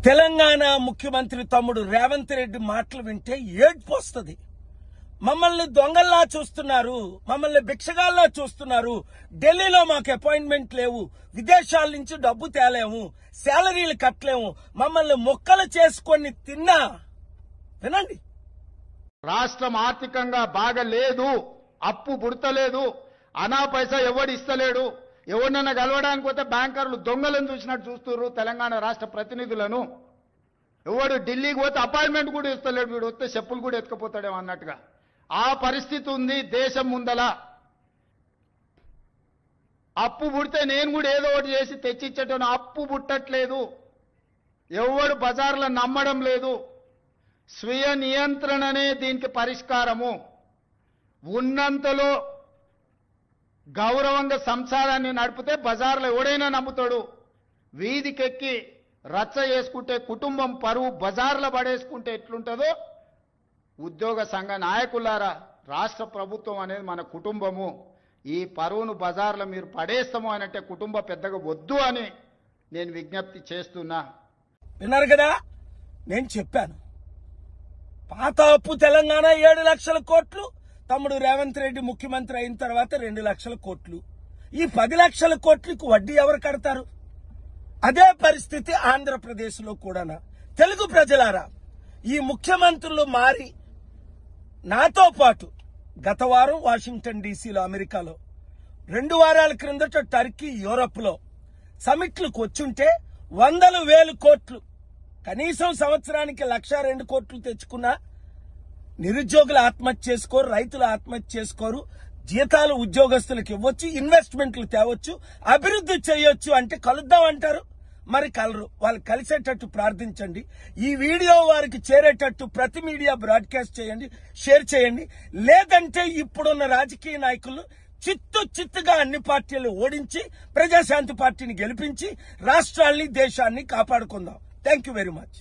తెలంగాణ ముఖ్యమంత్రి తమ్ముడు రేవంత్ రెడ్డి మాటలు వింటే ఏడ్పు వస్తుంది. మమ్మల్ని దొంగల్లా చూస్తున్నారు, మమ్మల్ని భిక్షగాల్లా చూస్తున్నారు, ఢిల్లీలో మాకు అపాయింట్మెంట్ లేవు, విదేశాల నుంచి డబ్బు తేలేము, శాలరీలు కట్టలేము, మమ్మల్ని మొక్కలు చేసుకొని తిన్నా. వినండి, రాష్ట్రం ఆర్థికంగా బాగలేదు, అప్పు పుడతలేదు, అనా పైసా ఎవడు ఇస్తలేడు. ఎవరినైనా కలవడానికి పోతే బ్యాంకర్లు దొంగలను చూసినట్టు చూస్తున్నారు తెలంగాణ రాష్ట్ర ప్రతినిధులను. ఎవడు ఢిల్లీకి పోతే అపాయింట్మెంట్ కూడా ఇస్తలేడు, వీడు వస్తే చెప్పులు కూడా ఎత్తుకుపోతాడేమో అన్నట్టుగా ఆ పరిస్థితి ఉంది దేశం ముందల. అప్పు పుడితే నేను కూడా ఏదో ఒకటి చేసి తెచ్చిచ్చేటోను, అప్పు పుట్టట్లేదు, ఎవడు బజార్లో నమ్మడం లేదు. స్వీయ నియంత్రణనే దీనికి పరిష్కారము. ఉన్నంతలో గౌరవంగా సంసారాన్ని నడిపితే బజార్లో ఎవడైనా నమ్ముతాడు. వీధికెక్కి రచ్చ చేసుకుంటే, కుటుంబం పరువు బజార్లో పడేసుకుంటే ఎట్లుంటుందో, ఉద్యోగ సంఘ నాయకులారా, రాష్ట్ర ప్రభుత్వం అనేది మన కుటుంబము. ఈ పరువును బజార్లో మీరు పడేస్తాము అని అంటే కుటుంబ పెద్దగా వద్దు అని నేను విజ్ఞప్తి చేస్తున్నా. విన్నారు కదా, నేను చెప్పాను. పాత అప్పు తెలంగాణ 7 లక్షల కోట్లు, తమ్ముడు రేవంత్ రెడ్డి ముఖ్యమంత్రి అయిన తర్వాత 2 లక్షల కోట్లు. ఈ 10 లక్షల కోట్లకు వడ్డీ ఎవరు కడతారు? అదే పరిస్థితి ఆంధ్రప్రదేశ్లో కూడా. తెలుగు ప్రజలారా, ఈ ముఖ్యమంత్రులు మారి నాతో పాటు గత వారం వాషింగ్టన్ డీసీలో, అమెరికాలో, 2 వారాల క్రిందట టర్కీ, యూరోప్లో సమిట్లకు వచ్చుంటే 100,000 కోట్లు, కనీసం సంవత్సరానికి 1,02 కోట్లు తెచ్చుకున్నా నిరుద్యోగులు ఆత్మహత్య చేసుకోరు, రైతులు ఆత్మహత్య చేసుకోరు, జీతాలు ఉద్యోగస్తులకు ఇవ్వచ్చు, ఇన్వెస్ట్మెంట్లు తేవచ్చు, అభివృద్ధి చేయొచ్చు. అంటే కలుద్దాం అంటారు, మరి కలరు. వాళ్ళు కలిసేటట్టు ప్రార్థించండి. ఈ వీడియో వారికి చేరేటట్టు ప్రతి మీడియా బ్రాడ్కాస్ట్ చేయండి, షేర్ చేయండి. లేదంటే ఇప్పుడున్న రాజకీయ నాయకులు చిత్తుగా అన్ని పార్టీలు ఓడించి ప్రజాశాంతి పార్టీని గెలిపించి రాష్ట్రాల్ని, దేశాన్ని కాపాడుకుందాం. Thank you very much.